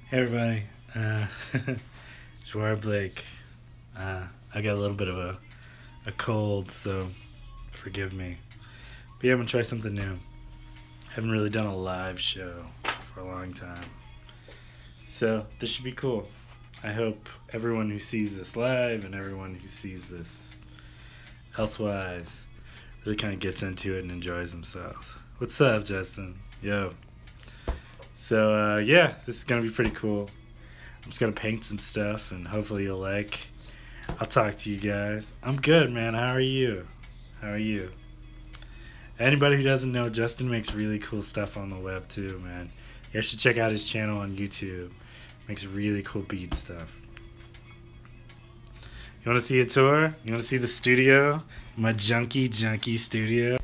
Hey everybody, Joar Blake. I got a little bit of a cold, so forgive me. But yeah, I'm gonna try something new. Haven't really done a live show for a long time, so this should be cool. I hope everyone who sees this live and everyone who sees this elsewise really kind of gets into it and enjoys themselves. What's up, Justin? Yo. So yeah, this is gonna be pretty cool. I'm just gonna paint some stuff and hopefully you'll like. I'll talk to you guys. I'm good, man. How are you? How are you? Anybody who doesn't know, Justin makes really cool stuff on the web too, man. You guys should check out his channel on YouTube. Makes really cool beat stuff. You wanna see a tour? You wanna see the studio? My junky studio?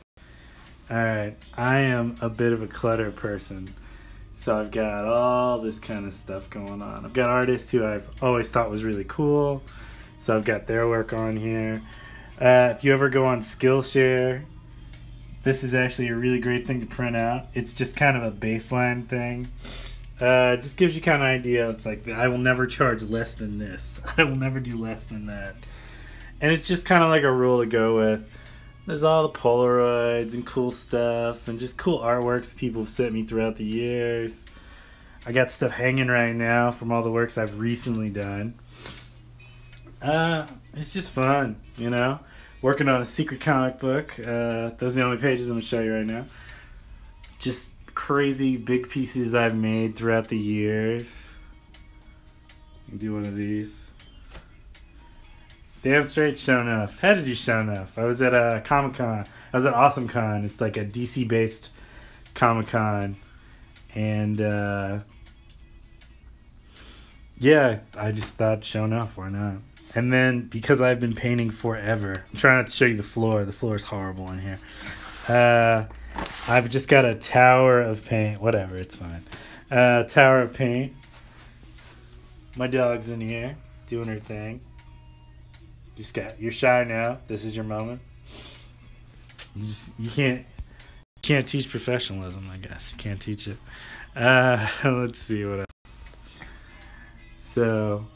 Alright, I am a bit of a clutter person. So I've got all this kind of stuff going on. I've got artists who I've always thought was really cool. So I've got their work on here. If you ever go on Skillshare, this is actually a really great thing to print out. It's just kind of a baseline thing. It just gives you kind of an idea. It's like, I will never charge less than this. I will never do less than that. And it's just kind of like a rule to go with. There's all the Polaroids and cool stuff and just cool artworks people have sent me throughout the years. I got stuff hanging right now from all the works I've recently done. It's just fun, you know? Working on a secret comic book. Those are the only pages I'm going to show you right now. Just crazy big pieces I've made throughout the years. Do one of these. Damn straight shown enough. Had to do shown enough. I was at Comic-Con. I was at Awesome Con. It's like a DC based Comic-Con. And yeah, I just thought show enough, why not? And then because I've been painting forever, I'm trying not to show you the floor. The floor is horrible in here. I've just got a tower of paint. Whatever, it's fine. Tower of paint. My dog's in here doing her thing. You're shy now. This is your moment. You can't teach professionalism, I guess. You can't teach it. Let's see what else. So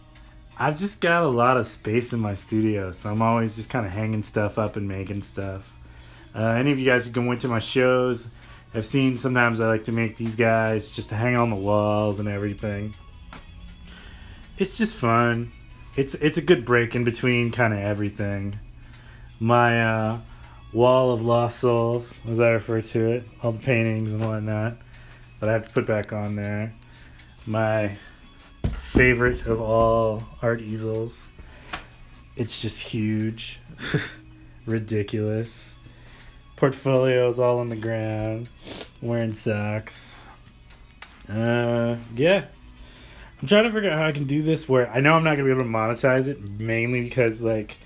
I've just got a lot of space in my studio, so I'm always just kind of hanging stuff up and making stuff. Any of you guys who can went to my shows have seen sometimes I like to make these guys just to hang on the walls and everything. It's just fun. It's a good break in between kind of everything. My wall of lost souls, as I refer to it, all the paintings and whatnot that I have to put back on there. My favorite of all art easels. It's just huge, ridiculous. Portfolios all on the ground, wearing socks. Yeah. I'm trying to figure out how I can do this where I know I'm not going to be able to monetize it, mainly because, like,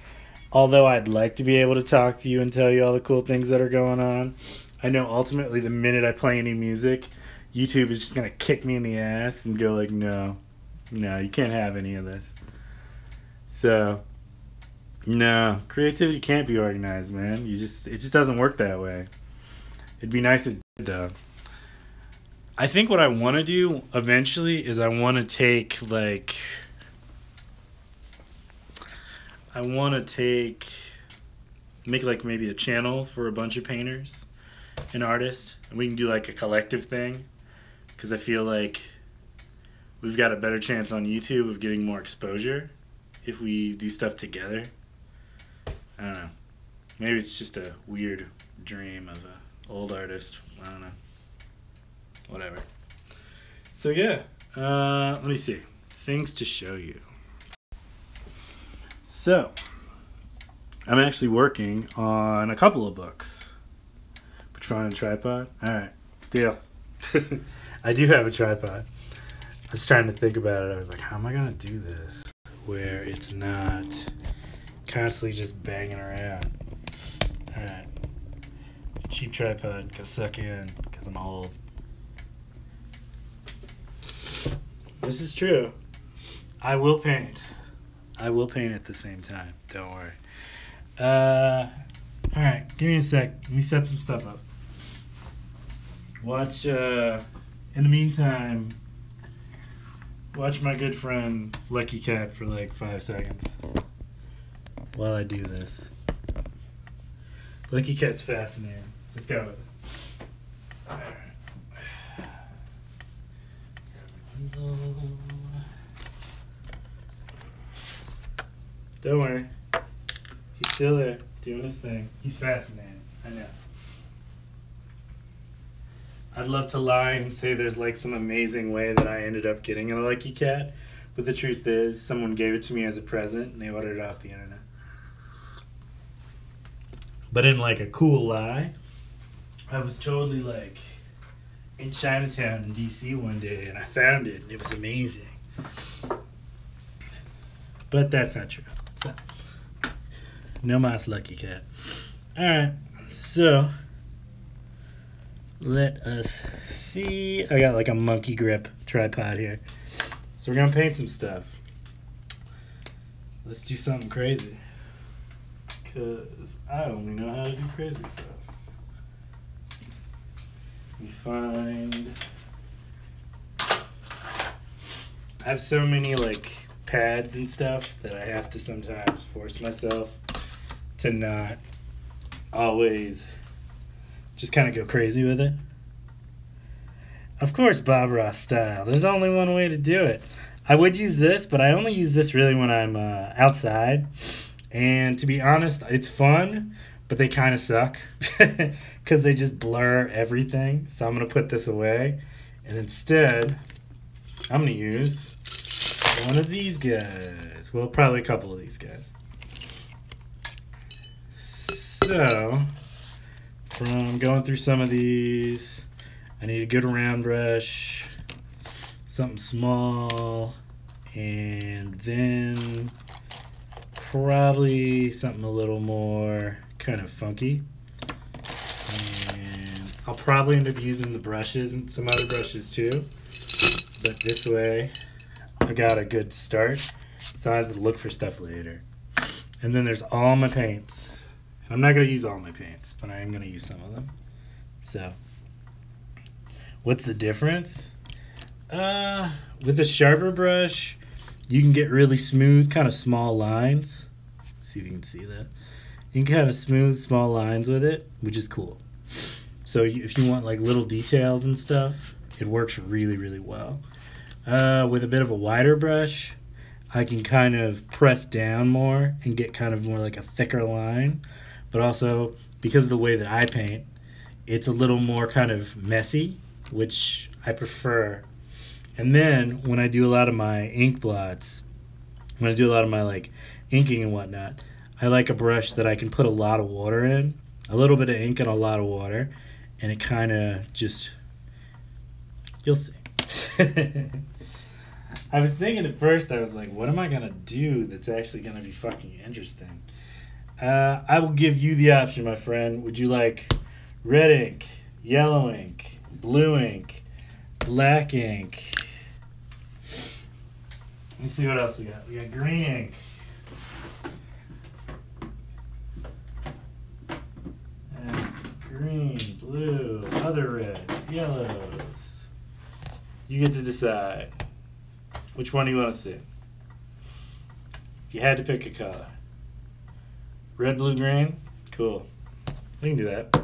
although I'd like to be able to talk to you and tell you all the cool things that are going on, I know ultimately the minute I play any music, YouTube is just going to kick me in the ass and go like, no, you can't have any of this. So, no, creativity can't be organized, man. It just doesn't work that way. It'd be nice if it did, though. I think what I want to do eventually is I want to take make like maybe a channel for a bunch of painters and artists, and we can do like a collective thing, because I feel like we've got a better chance on YouTube of getting more exposure if we do stuff together. I don't know. Maybe it's just a weird dream of an old artist. I don't know. Whatever. So yeah, let me see. Things to show you. So, I'm actually working on a couple of books. Put your phone on a tripod? Alright, deal. I do have a tripod. I was trying to think about it. I was like, how am I going to do this where it's not constantly just banging around? Alright. Cheap tripod, go suck in, because I'm old. This is true. I will paint. I will paint at the same time. Don't worry. Alright, give me a sec. Let me set some stuff up. Watch, in the meantime, Watch my good friend Lucky Cat for like 5 seconds while I do this. Lucky Cat's fascinating. Just go with it. Alright. Don't worry. He's still there, doing his thing. He's fascinating. I know. I'd love to lie and say there's like some amazing way that I ended up getting a Lucky Cat, but the truth is someone gave it to me as a present and they ordered it off the internet. But in like a cool lie, I was totally like in Chinatown in DC one day and I found it and it was amazing. But that's not true. So, no mas Lucky Cat. Alright, so let us see. I got like a monkey grip tripod here. So we're gonna paint some stuff. Let's do something crazy. Cause I only know how to do crazy stuff. Let me find. I have so many like pads and stuff that I have to sometimes force myself to not always just kind of go crazy with it. Of course, Bob Ross style. There's only one way to do it. I would use this, but I only use this really when I'm outside. And to be honest, it's fun, but they kind of suck because they just blur everything. So I'm going to put this away. And instead, I'm going to use one of these guys. Well, probably a couple of these guys. So, from going through some of these, I need a good round brush, something small, and then probably something a little more kind of funky. And I'll probably end up using the brushes and some other brushes too. But this way, I got a good start, so I have to look for stuff later. And then there's all my paints. I'm not going to use all my paints, but I am going to use some of them. So, what's the difference? With a sharper brush, you can get really smooth, kind of small lines. See if you can see that. You can kind of smooth, small lines with it, which is cool. So if you want like little details and stuff, it works really, really well. With a bit of a wider brush, I can kind of press down more and get kind of more like a thicker line. But also, because of the way that I paint, it's a little more kind of messy, which I prefer. And then, when I do a lot of my ink blots, when I do a lot of my like inking and whatnot, I like a brush that I can put a lot of water in, a little bit of ink and a lot of water, and it kind of just, you'll see. I was thinking at first, I was like, what am I going to do that's actually going to be fucking interesting? I will give you the option, my friend. Would you like red ink, yellow ink, blue ink, black ink? Let me see what else we got. We got green ink. And green, blue, other reds, yellows. You get to decide. Which one do you want to see? If you had to pick a color. Red, blue, green? Cool. We can do that.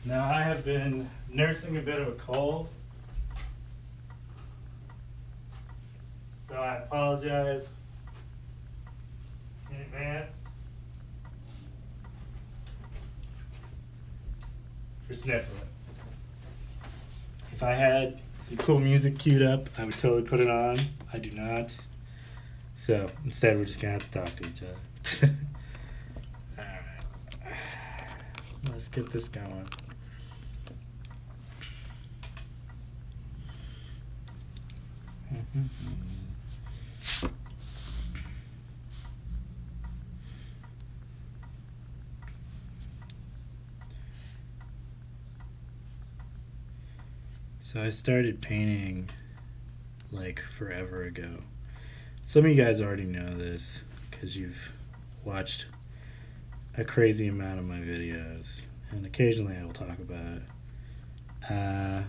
Now I have been nursing a bit of a cold, so I apologize in advance for sniffling. If I had some cool music queued up, I would totally put it on. I do not. So instead, we're just going to have to talk to each other. Alright. Let's get this going. So I started painting like forever ago. Some of you guys already know this because you've watched a crazy amount of my videos, and occasionally I will talk about it.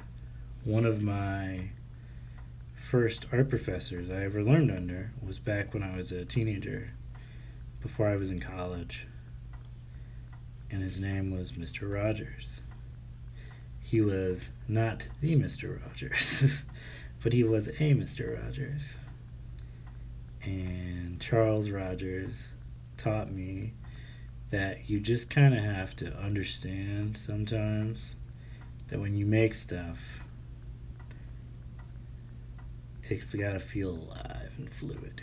One of my first art professors I ever learned under was back when I was a teenager, before I was in college, and his name was Mr. Rogers. He was not the Mr. Rogers, but he was a Mr. Rogers. And Charles Rogers taught me that you just kind of have to understand sometimes that when you make stuff, it's got to feel alive and fluid.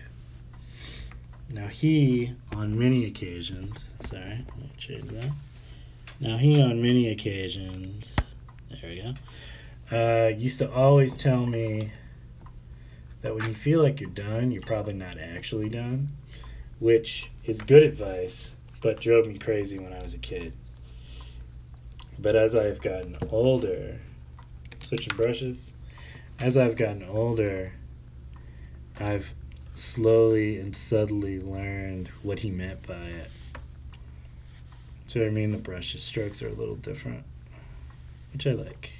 Now he, on many occasions, sorry, let me change that. Now he, on many occasions, there we go, used to always tell me that when you feel like you're done, you're probably not actually done, which is good advice, but drove me crazy when I was a kid. But as I've gotten older, switching brushes, as I've gotten older, I've slowly and subtly learned what he meant by it. So I mean, the brushes strokes are a little different, which I like.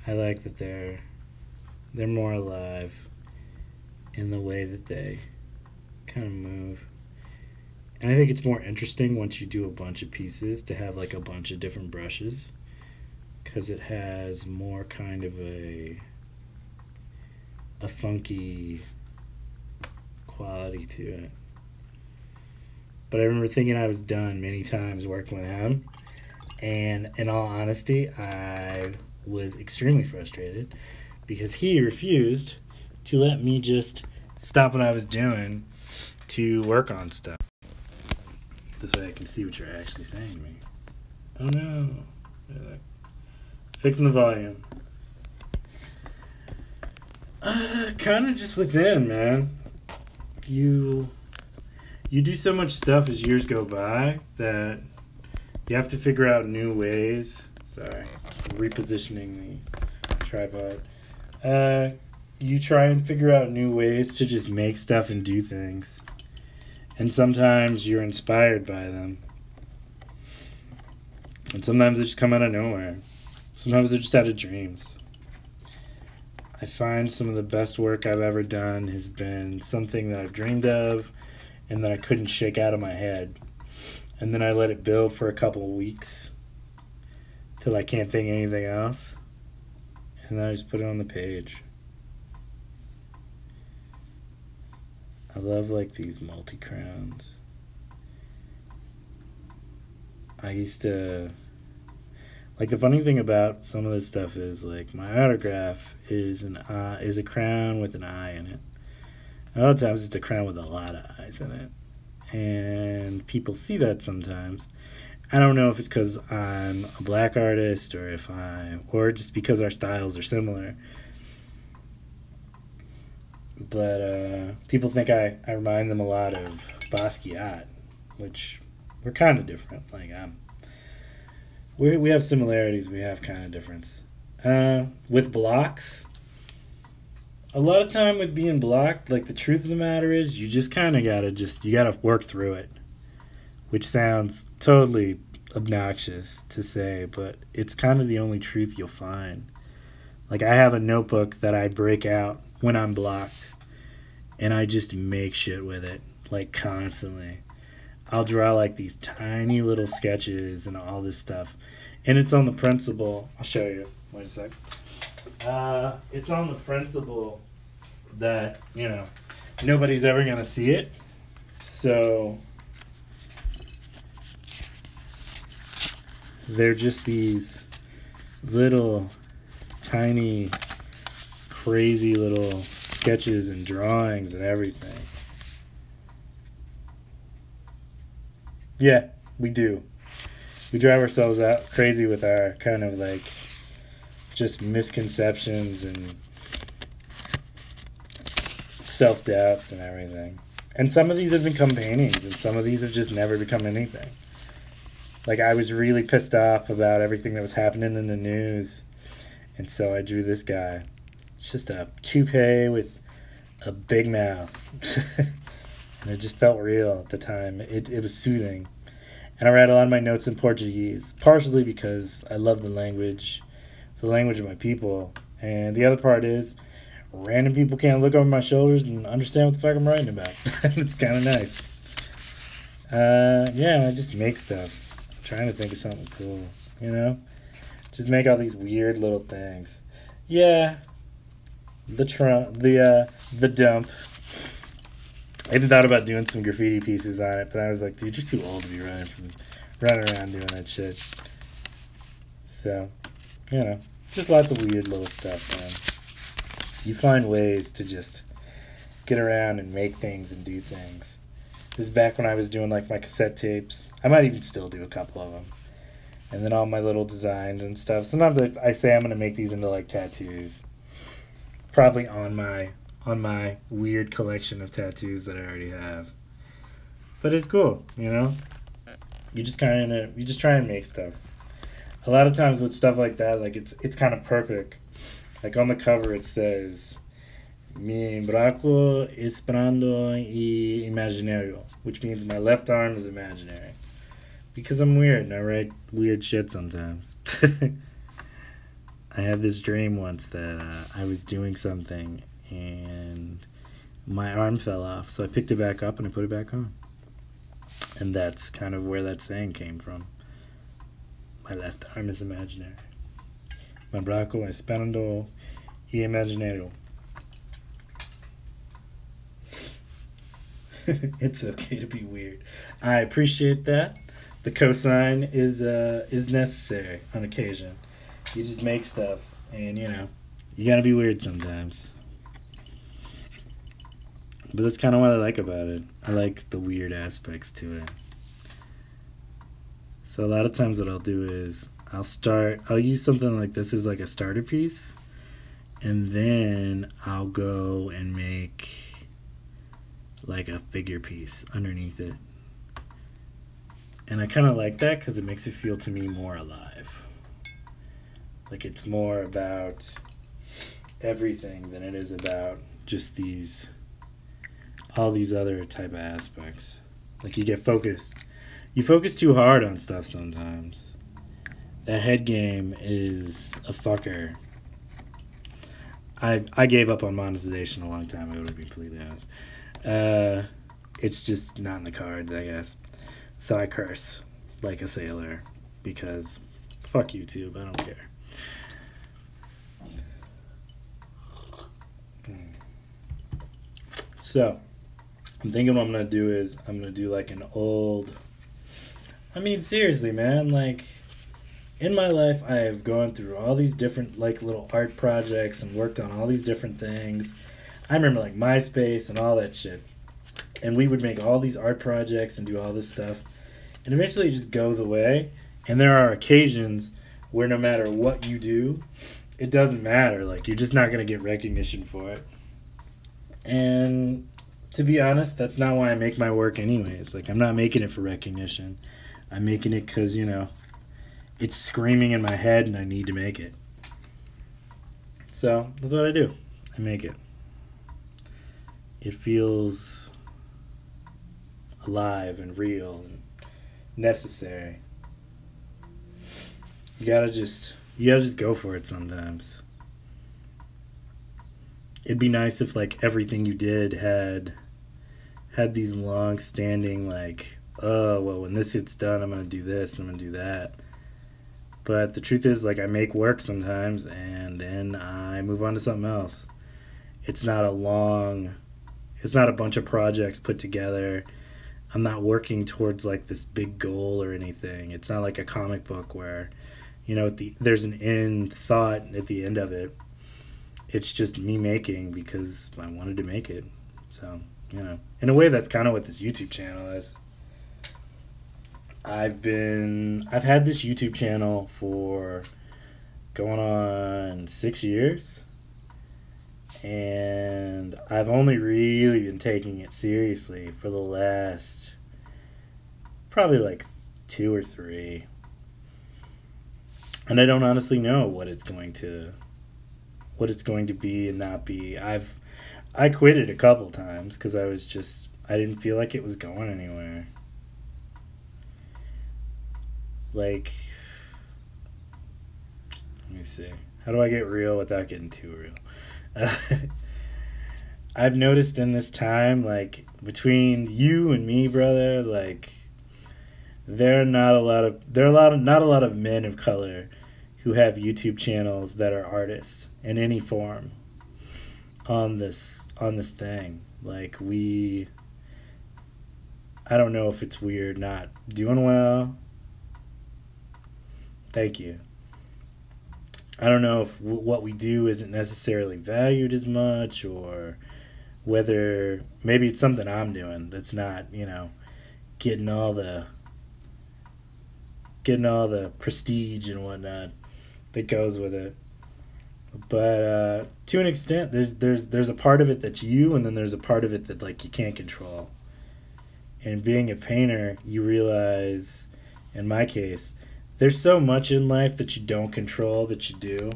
I like that they're more alive in the way that they kind of move. And I think it's more interesting once you do a bunch of pieces to have like a bunch of different brushes, because it has more kind of a funky quality to it. But I remember thinking I was done many times working with him, and in all honesty, I was extremely frustrated because he refused to let me just stop what I was doing to work on stuff. This way I can see what you're actually saying to me. Oh no. Fixing the volume. Kind of just within, man. You do so much stuff as years go by that you have to figure out new ways. Sorry, I'm repositioning the tripod. You try and figure out new ways to just make stuff and do things. And sometimes you're inspired by them. And sometimes they just come out of nowhere. Sometimes they're just out of dreams. I find some of the best work I've ever done has been something that I've dreamed of and that I couldn't shake out of my head. And then I let it build for a couple of weeks till I can't think of anything else. And then I just put it on the page. I love like these multi-crowns. I used to... Like, the funny thing about some of this stuff is, like, my autograph is a crown with an eye in it. A lot of times it's a crown with a lot of eyes in it. And people see that sometimes. I don't know if it's because I'm a black artist or or just because our styles are similar. But people think I remind them a lot of Basquiat, which we're kind of different. Like, we have similarities, we have kind of difference. With blocks, a lot of time with being blocked, like, the truth of the matter is you just kind of gotta work through it, which sounds totally obnoxious to say, but it's kind of the only truth you'll find. Like, I have a notebook that I break out when I'm blocked, and I just make shit with it, like, constantly. I'll draw like these tiny little sketches and all this stuff. And it's on the principle, I'll show you, wait a sec. It's on the principle that, you know, nobody's ever gonna see it. So they're just these little tiny crazy little sketches and drawings and everything. Yeah, we do. We drive ourselves out crazy with our kind of like just misconceptions and self-doubts and everything. And some of these have become paintings, and some of these have just never become anything. Like, I was really pissed off about everything that was happening in the news, and so I drew this guy. It's just a toupee with a big mouth. And it just felt real at the time. It was soothing. And I write a lot of my notes in Portuguese, partially because I love the language. It's the language of my people. And the other part is random people can't look over my shoulders and understand what the fuck I'm writing about. It's kind of nice. Yeah, I just make stuff. I'm trying to think of something cool, you know? Just make all these weird little things. Yeah, the dump. I even thought about doing some graffiti pieces on it, but I was like, dude, you're too old to be running around doing that shit. So, you know, just lots of weird little stuff, man. You find ways to just get around and make things and do things. This is back when I was doing like my cassette tapes. I might even still do a couple of them. And then all my little designs and stuff. Sometimes I say I'm going to make these into like tattoos. Probably on my weird collection of tattoos that I already have. But it's cool, you know? You just try and make stuff. A lot of times with stuff like that, like it's kind of perfect. Like on the cover it says Mi brazo esperando y imaginario, which means my left arm is imaginary. Because I'm weird and I write weird shit sometimes. I had this dream once that I was doing something and my arm fell off. So I picked it back up and I put it back on. And that's kind of where that saying came from. My left arm is imaginary. Mi brazo esperando y imaginario. It's okay to be weird. I appreciate that. The cosign is necessary on occasion. You just make stuff, and you know, you gotta be weird sometimes. But that's kind of what I like about it. I like the weird aspects to it. So a lot of times what I'll do is I'll use something like this as like a starter piece, and then I'll go and make like a figure piece underneath it. And I kind of like that because it makes it feel to me more alive. Like it's more about everything than it is about just all these other type of aspects. Like you get focused. You focus too hard on stuff sometimes. That head game is a fucker. I gave up on monetization a long time ago, to be completely honest. It's just not in the cards, I guess. So I curse like a sailor because fuck YouTube, I don't care. So I'm thinking what I'm gonna do is I'm gonna do like an old. I mean, seriously, man, like in my life I have gone through all these different like little art projects and worked on all these different things. I remember like MySpace and all that shit. And we would make all these art projects and do all this stuff. And eventually it just goes away. And there are occasions where no matter what you do, it doesn't matter. Like, you're just not going to get recognition for it. And to be honest, that's not why I make my work anyways. Like, I'm not making it for recognition. I'm making it because, you know, it's screaming in my head and I need to make it. So, that's what I do. I make it. It feels alive and real and necessary. You gotta just go for it sometimes. It'd be nice if like everything you did had these long standing like, oh well, when this gets done I'm gonna do this and I'm gonna do that. But the truth is, like, I make work sometimes and then I move on to something else. It's not a bunch of projects put together. I'm not working towards like this big goal or anything. It's not like a comic book where, you know, there's an end thought at the end of it. It's just me making because I wanted to make it. So, you know, in a way that's kind of what this YouTube channel is. I've had this YouTube channel for going on 6 years. And I've only really been taking it seriously for the last probably like 2 or 3. And I don't honestly know what it's going to be and not be. I quit it a couple times because I didn't feel like it was going anywhere. Like, let me see. How do I get real without getting too real? I've noticed in this time, like, between you and me, brother, like, not a lot of men of color who have YouTube channels that are artists in any form on this thing. Like, I don't know if it's weird not doing well. Thank you. I don't know if what we do isn't necessarily valued as much, or whether maybe it's something I'm doing that's not, getting all the prestige and whatnot that goes with it. But to an extent, there's a part of it that's you, and then there's a part of it that, like, you can't control. And being a painter, you realize, in my case, there's so much in life that you don't control that you do.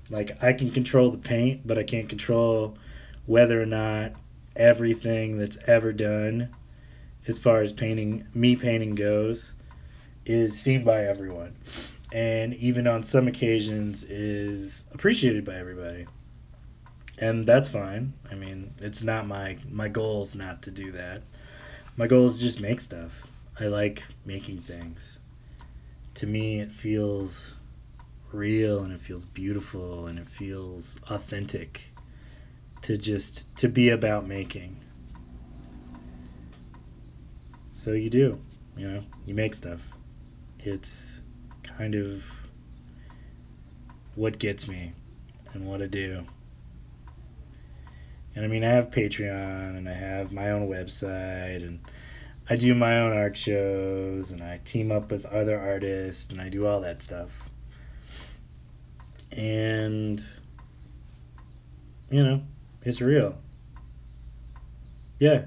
Like, I can control the paint, but I can't control whether or not everything that's ever done, as far as me painting goes, is seen by everyone. And even on some occasions is appreciated by everybody. And that's fine. I mean, it's not my goal is not to do that. My goal is to just make stuff. I like making things. To me, it feels real, and it feels beautiful, and it feels authentic to be about making. So you do, you make stuff. It's kind of what gets me and what I do. And I mean, I have Patreon, and I have my own website, and I do my own art shows, and I team up with other artists, and I do all that stuff. And, it's real. Yeah,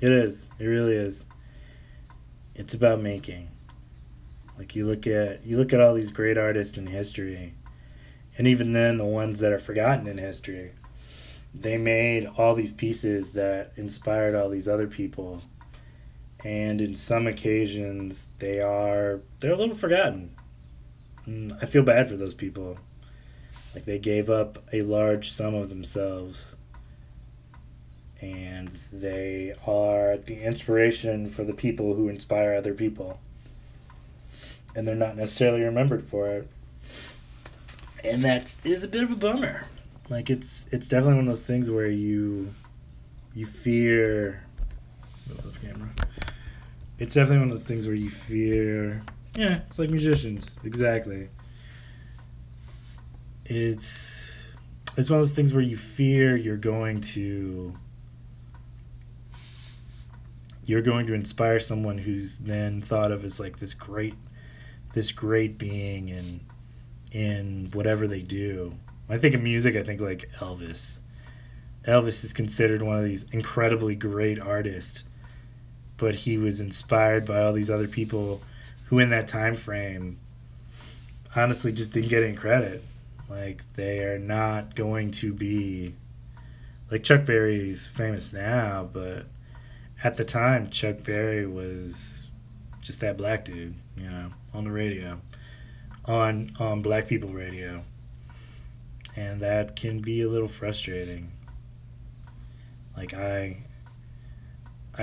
it is. It really is. It's about making. Like, you look at all these great artists in history, and even then the ones that are forgotten in history, they made all these pieces that inspired all these other people. And in some occasions, they're a little forgotten. And I feel bad for those people. Like, they gave up a large sum of themselves, and they are the inspiration for the people who inspire other people. And they're not necessarily remembered for it. And that is a bit of a bummer. Like, it's definitely one of those things where you fear... Off camera. It's definitely one of those things where you fear... Yeah, it's like musicians. Exactly. It's one of those things where you fear you're going to inspire someone who's then thought of as, like, this great being in whatever they do. When I think of music, I think, like, Elvis. Elvis is considered one of these incredibly great artists, but he was inspired by all these other people who in that time frame honestly just didn't get any credit. Like, they are not going to be... Like, Chuck Berry's famous now, but at the time, Chuck Berry was just that black dude, on the radio, on black people radio. And that can be a little frustrating. Like, I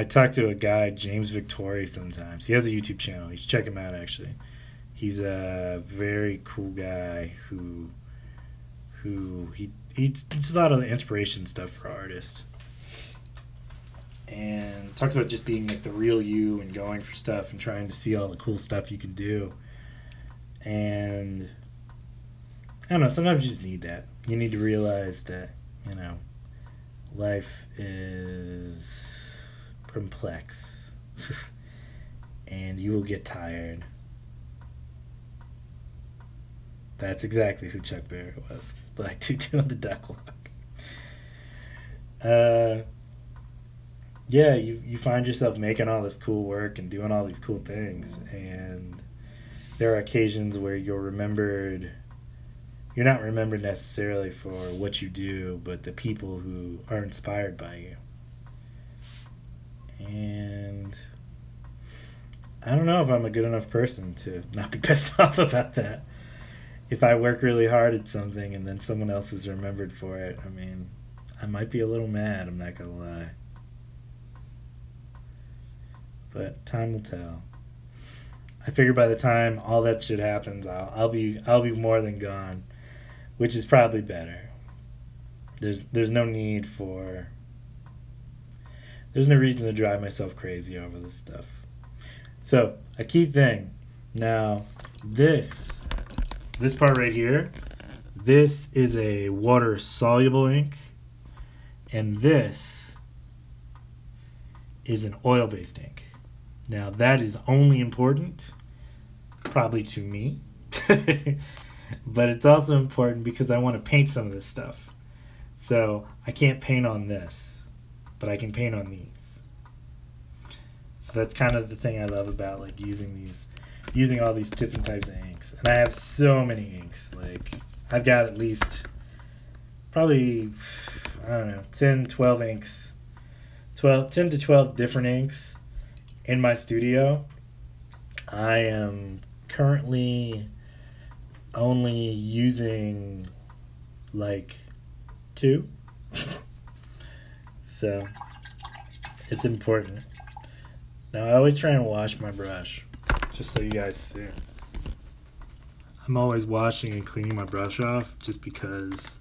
talk to a guy, James Victore, sometimes. He has a YouTube channel. You should check him out, actually. He's a very cool guy who he does a lot of the inspiration stuff for artists. And talks about just being, like, the real you and going for stuff and trying to see all the cool stuff you can do. And I don't know, sometimes you just need that. You need to realize that, life is complex. And you will get tired. That's exactly who Chuck Berry was. Black dude doing the duck walk. Yeah, you find yourself making all this cool work and doing all these cool things, and there are occasions where you're not remembered necessarily for what you do, but the people who are inspired by you. And I don't know if I'm a good enough person to not be pissed off about that. If I work really hard at something and then someone else is remembered for it, I mean, I might be a little mad, I'm not gonna lie. But time will tell. I figure by the time all that shit happens, I'll be more than gone, which is probably better. There's no need for. There's no reason to drive myself crazy over this stuff. So a key thing. Now this part right here, this is a water soluble ink, and this is an oil based ink. Now that is only important probably to me, but it's also important because I want to paint some of this stuff. So I can't paint on this, but I can paint on these. So that's kind of the thing I love about like using all these different types of inks. And I have so many inks. Like I've got at least probably, I don't know, 10, 12 inks. 10 to 12 different inks in my studio. I am currently only using like 2. So it's important. Now I always try and wash my brush, just so you guys see. I'm always washing and cleaning my brush off just because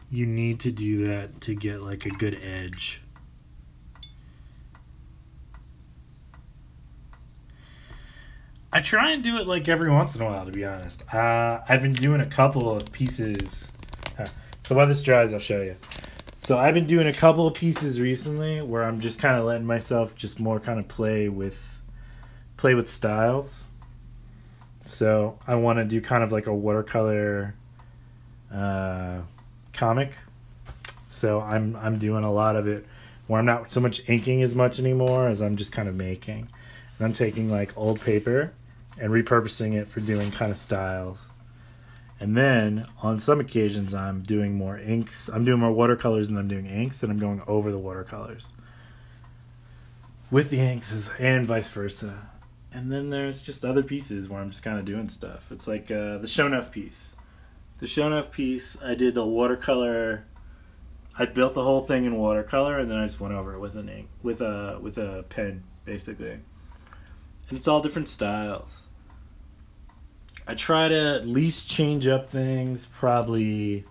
you need to do that to get like a good edge. I try and do it like every once in a while, to be honest. I've been doing a couple of pieces. So while this dries, I'll show you. So I've been doing a couple of pieces recently where I'm just kind of letting myself just more kind of play with styles. So I want to do kind of like a watercolor comic. So I'm doing a lot of it where I'm not so much inking as much anymore as I'm just kind of making. And I'm taking like old paper and repurposing it for doing kind of styles. And then on some occasions I'm doing more inks. I'm doing more watercolors than I'm doing inks, and I'm going over the watercolors with the inks and vice versa. And then there's just other pieces where I'm just kind of doing stuff. It's like the show enough piece. The show enough piece, I did the watercolor. I built the whole thing in watercolor, and then I just went over it with an ink, with a pen, basically. And it's all different styles. I try to at least change up things probably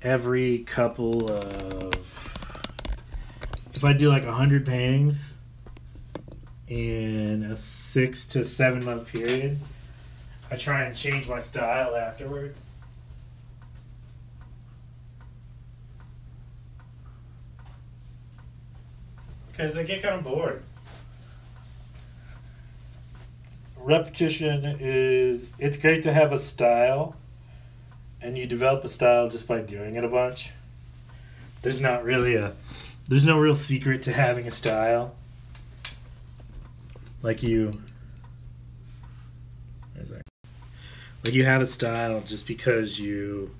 every couple of... If I do like 100 paintings in a 6 to 7 month period, I try and change my style afterwards. Because I get kind of bored. Repetition it's great to have a style, and you develop a style just by doing it a bunch. There's no real secret to having a style. Like you have a style just because you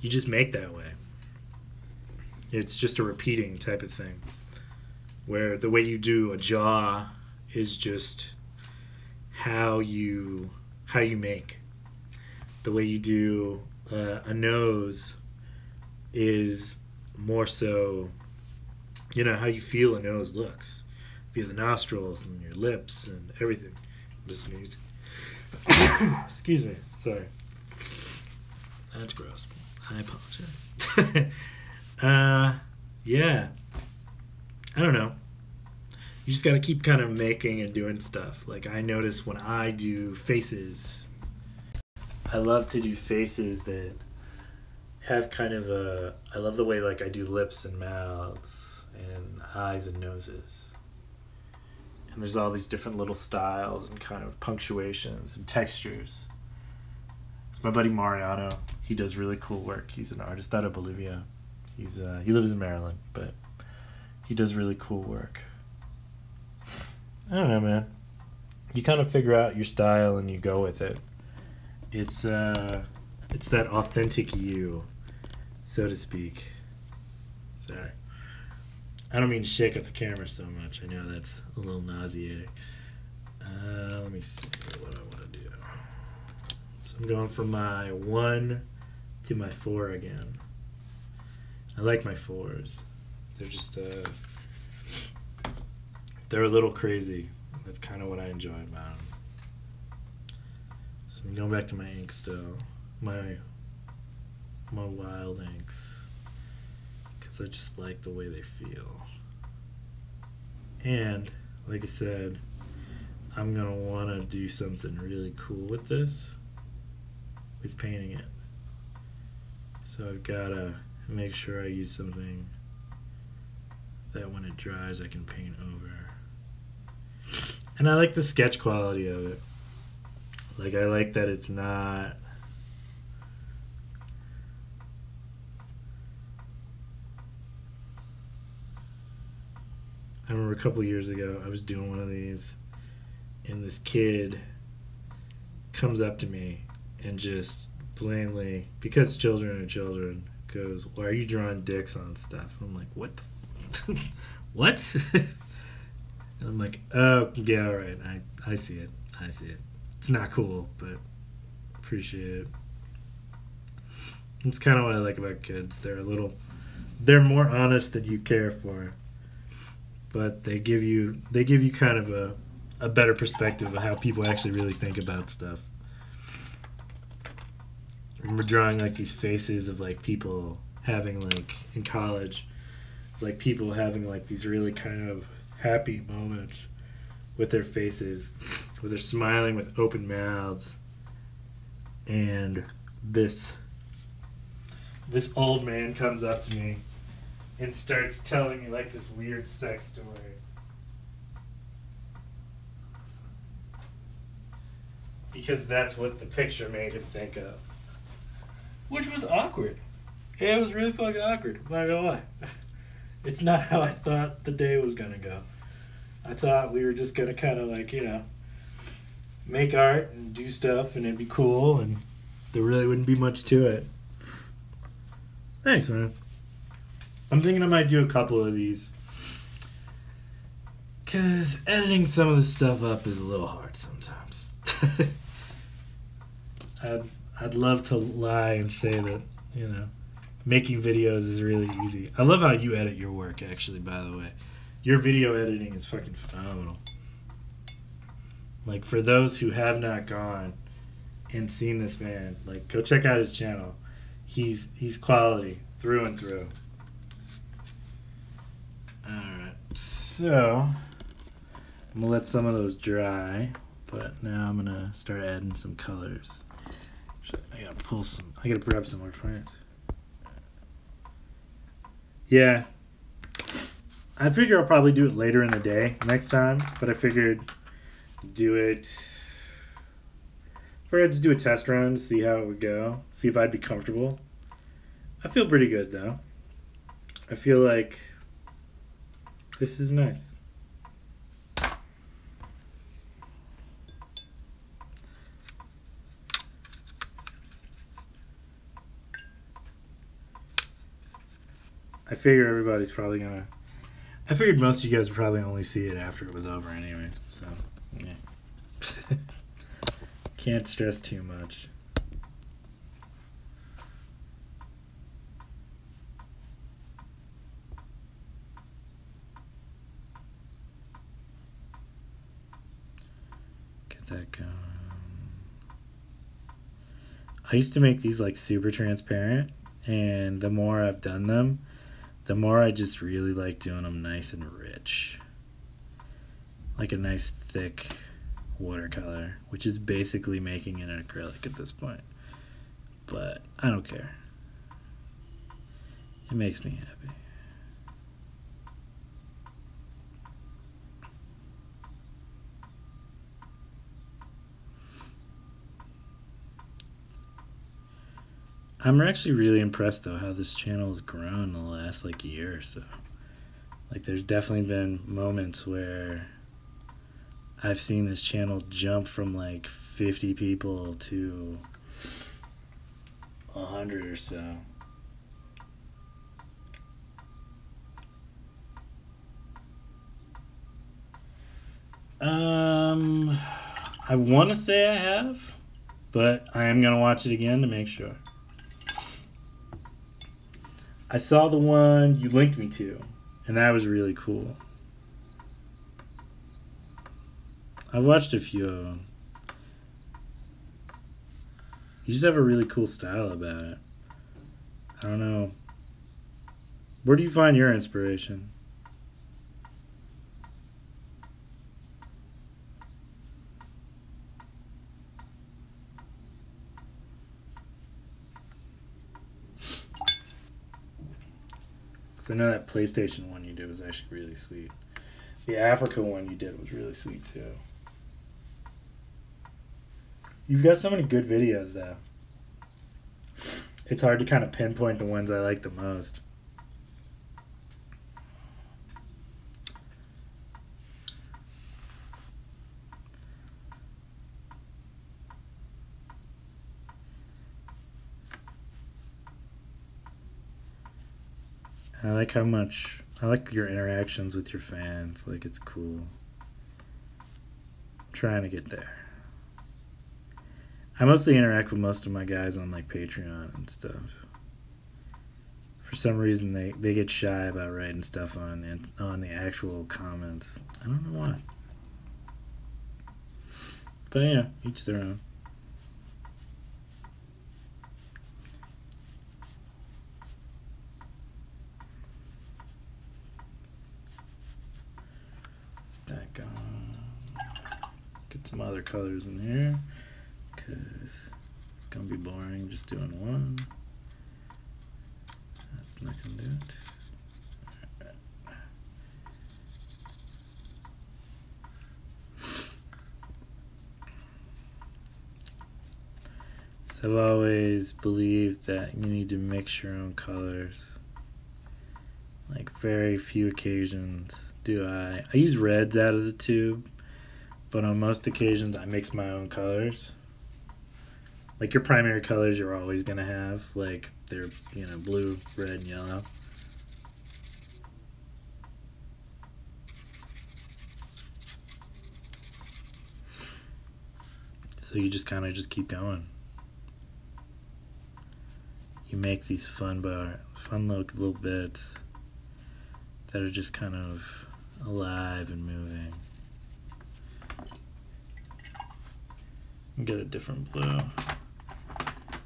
just make that way. It's just a repeating type of thing, where the way you do a jaw is just how you make. The way you do a nose is more so, how you feel a nose looks. Feel the nostrils and your lips and everything. I'm just sneezing. Excuse me. Sorry. That's gross. I apologize. Yeah. I don't know. You just got to keep kind of making and doing stuff. Like I notice when I do faces, I love to do faces that have kind of I love the way like I do lips and mouths and eyes and noses. And there's all these different little styles and kind of punctuations and textures. It's my buddy Mariano. He does really cool work. He's an artist out of Bolivia. He lives in Maryland, but he does really cool work. I don't know, man. You kind of figure out your style and you go with it. It's that authentic you, so to speak. Sorry. I don't mean to shake up the camera so much. I know that's a little nauseating. Let me see what I want to do. So I'm going from my 1 to my 4 again. I like my 4s. They're just, they're a little crazy. That's kind of what I enjoy about them. So I'm going back to my ink still. My wild inks. Because I just like the way they feel. And, like I said, I'm going to want to do something really cool with this. With painting it. So I've got to make sure I use something that when it dries I can paint over. And I like the sketch quality of it. Like, I like that it's not... I remember a couple years ago I was doing one of these and this kid comes up to me and just blatantly, because children are children, goes, "Why are you drawing dicks on stuff?" And I'm like, "What the what?" And I'm like, "Oh, yeah, all right. I see it. I see it. It's not cool, but appreciate it." It's kind of what I like about kids. They're more honest than you care for, but they give you kind of a better perspective of how people actually really think about stuff. And we're drawing like these faces of like people having like in college, like people having like these really kind of happy moments with their faces, where they're smiling with open mouths, and this old man comes up to me and starts telling me like this weird sex story. Because that's what the picture made him think of. Which was awkward. Yeah, it was really fucking awkward. I'm not gonna lie. It's not how I thought the day was gonna go. I thought we were just gonna kind of like, make art and do stuff and it'd be cool and there really wouldn't be much to it. Thanks, man. I'm thinking I might do a couple of these. Because editing some of this stuff up is a little hard sometimes. I'd love to lie and say that, making videos is really easy. I love how you edit your work, actually, by the way. Your video editing is fucking phenomenal. Like, for those who have not gone and seen this man, like, go check out his channel. He's quality through and through. Alright, so I'm gonna let some of those dry, but now I'm gonna start adding some colors. I gotta grab some more plants. Yeah. I figure I'll probably do it later in the day next time, but I figured if I had to do a test run, see how it would go, see if I'd be comfortable. I feel pretty good though. I feel like this is nice. I figured most of you guys would probably only see it after it was over anyways, so, yeah. Can't stress too much. Get that going. I used to make these like super transparent, and the more I've done them, the more I just really like doing them nice and rich. Like a nice thick watercolor, which is basically making an acrylic at this point. But I don't care. It makes me happy. I'm actually really impressed though how this channel has grown in the last like year or so. Like there's definitely been moments where I've seen this channel jump from like 50 people to 100 or so. I want to say I have, but I am going to watch it again to make sure. I saw the one you linked me to, and that was really cool. I've watched a few of them. You just have a really cool style about it. I don't know. Where do you find your inspiration? So I know that PlayStation one you did was actually really sweet. The Africa one you did was really sweet too. You've got so many good videos though. It's hard to kind of pinpoint the ones I like the most. I like how much I like your interactions with your fans. Like, it's cool. I'm trying to get there. I mostly interact with most of my guys on like Patreon and stuff. For some reason, they get shy about writing stuff on the actual comments. I don't know why. But yeah, each their own. Back on. Get some other colors in here, because it's gonna be boring just doing one. That's not gonna do it. So I've always believed that you need to mix your own colors. Like, very few occasions do I use reds out of the tube, but on most occasions I mix my own colors. Like, your primary colors you're always gonna have, like, they're, you know, blue, red, and yellow. So you just kind of just keep going. You make these fun little bits that are just kind of alive and moving. Get a different blue.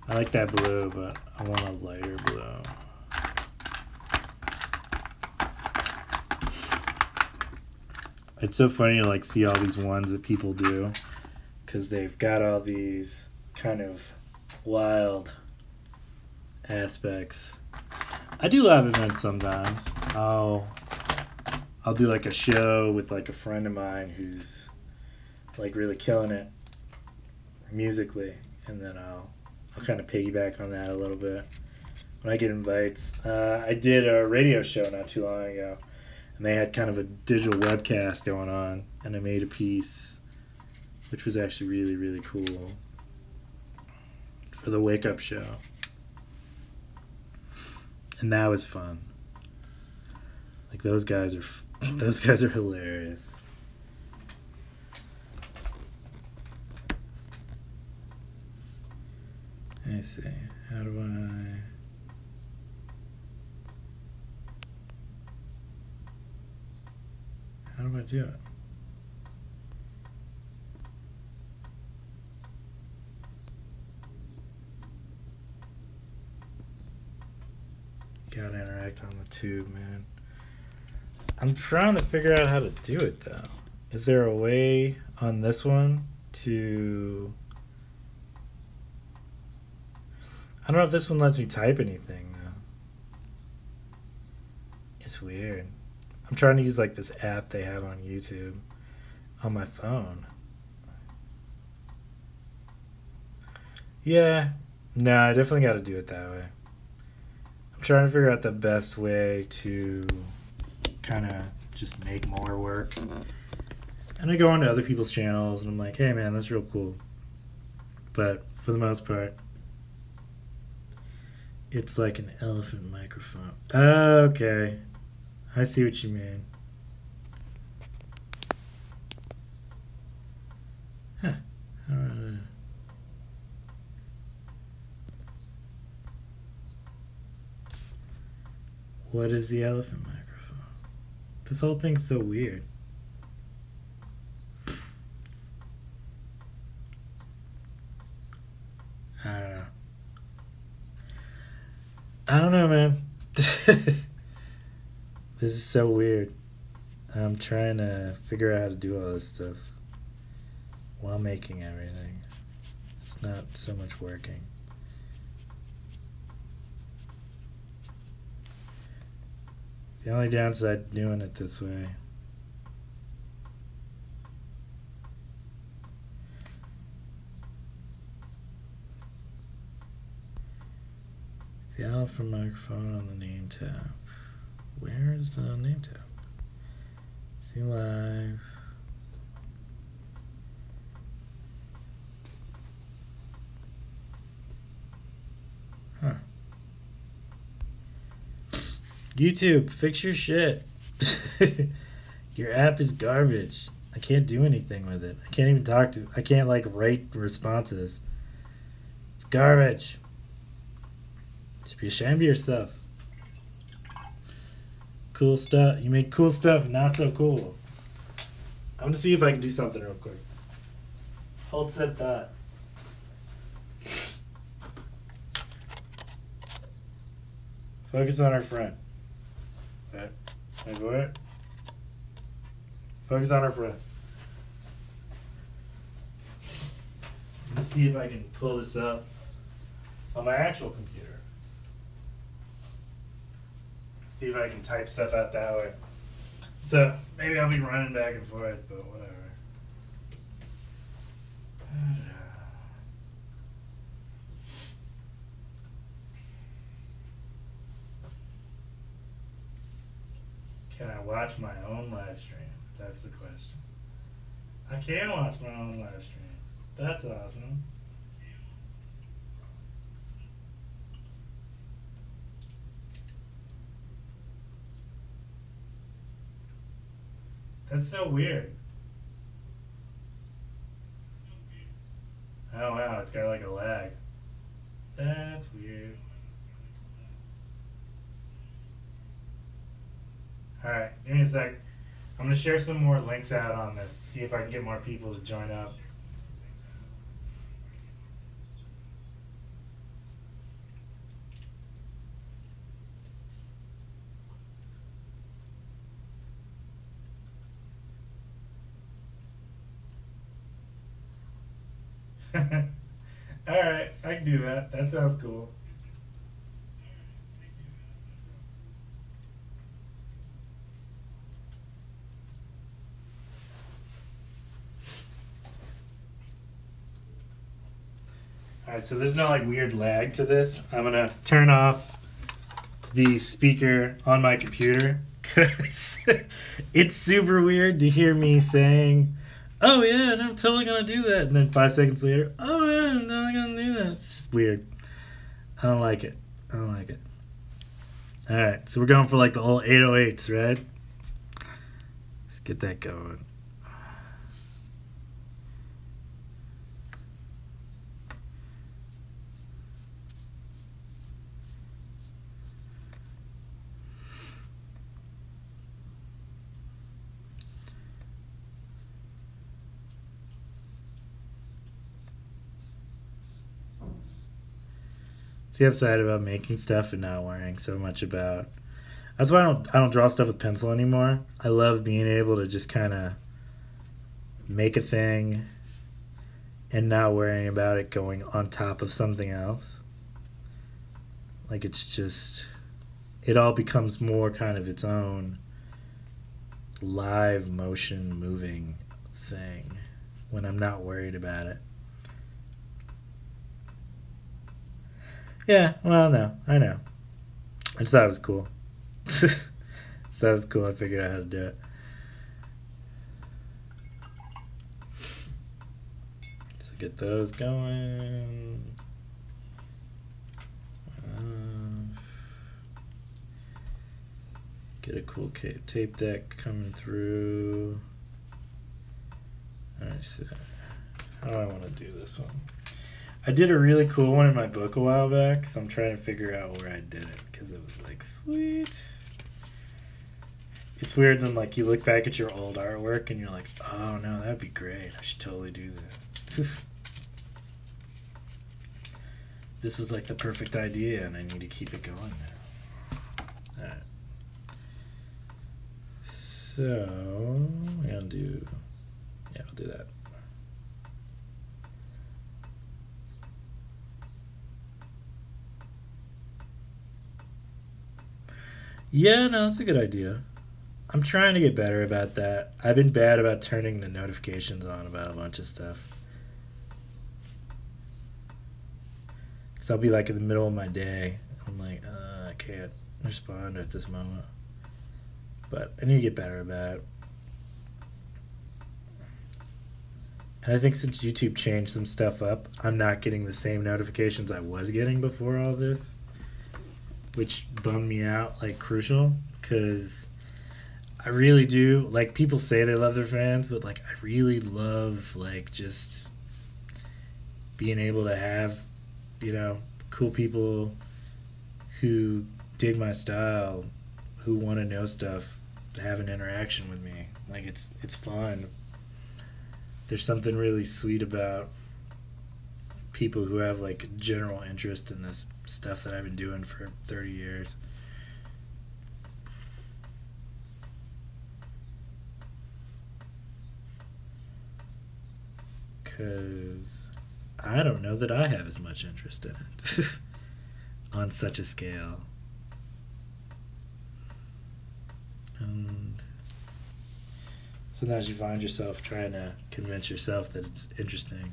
I like that blue, but I want a lighter blue. It's so funny to like see all these ones that people do, because they've got all these kind of wild aspects. I do live events sometimes. I'll do like a show with like a friend of mine who's like really killing it musically, and then I'll kind of piggyback on that a little bit when I get invites. I did a radio show not too long ago, and they had kind of a digital webcast going on, and I made a piece which was actually really, really cool for the Wake Up show. And that was fun. Like, those guys are hilarious. Let me see. How do I do it? Gotta interact on the tube, man. I'm trying to figure out how to do it, though. Is there a way on this one to... I don't know if this one lets me type anything, though. It's weird. I'm trying to use, like, this app they have on YouTube on my phone. Yeah. No, I definitely got to do it that way. I'm trying to figure out the best way to kind of just make more work. And I go onto other people's channels and I'm like, hey man, that's real cool. But for the most part, it's like an elephant microphone. Okay. I see what you mean. What is the elephant microphone? This whole thing's so weird. I don't know. I don't know, man. This is so weird. I'm trying to figure out how to do all this stuff while making everything. It's not so much working. The only downside to doing it this way the elephant microphone on the name tab. Where is the name tab? See live. Huh. YouTube, fix your shit. Your app is garbage. I can't do anything with it. I can't even talk to. I can't like write responses. It's garbage. You should be ashamed of yourself. Cool stuff. You made cool stuff, not so cool. I'm gonna see if I can do something real quick. Hold said thought. Focus on our friend. Okay. Wait for it. Focus on our friend. Let's see if I can pull this up on my actual computer. See if I can type stuff out that way. So maybe I'll be running back and forth, but whatever. Can I watch my own live stream? That's the question. I can watch my own live stream. That's awesome. That's so weird. Oh wow, it's got like a lag. That's weird. Alright, give me a sec. I'm going to share some more links out on this, see if I can get more people to join up. Alright, I can do that. That sounds cool. Alright, so there's no like weird lag to this. I'm gonna turn off the speaker on my computer because it's super weird to hear me saying, oh yeah, and I'm totally gonna do that, and then 5 seconds later, oh yeah, I'm totally gonna do that. It's just weird. I don't like it. I don't like it. Alright, so we're going for like the old 808s, right? Let's get that going. See, I'm excited about making stuff and not worrying so much about. That's why I don't draw stuff with pencil anymore. I love being able to just kind of make a thing and not worrying about it going on top of something else. Like it's just, it all becomes more kind of its own live motion moving thing when I'm not worried about it. Yeah, well, no, I know. I just thought it was cool. So that was cool. I figured out how to do it. So get those going. Get a cool tape deck coming through. Alright, so how do I want to do this one? I did a really cool one in my book a while back, so I'm trying to figure out where I did it, because it was like, sweet. It's weird when like you look back at your old artwork and you're like, oh no, that'd be great. I should totally do that. This was like the perfect idea, and I need to keep it going now. All right. So I'll do. Yeah, I'll do that. Yeah, no, that's a good idea. I'm trying to get better about that. I've been bad about turning the notifications on about a bunch of stuff. Because I'll be like in the middle of my day. I'm like, I can't respond at this moment. But I need to get better about it. And I think since YouTube changed some stuff up, I'm not getting the same notifications I was getting before all this. Which bummed me out, like, crucial. Because I really do. Like, people say they love their fans, but, like, I really love, like, just being able to have, you know, cool people who dig my style, who want to know stuff, have an interaction with me. Like, it's fun. There's something really sweet about people who have, like, general interest in this stuff that I've been doing for 30 years. Because I don't know that I have as much interest in it on such a scale. And sometimes you find yourself trying to convince yourself that it's interesting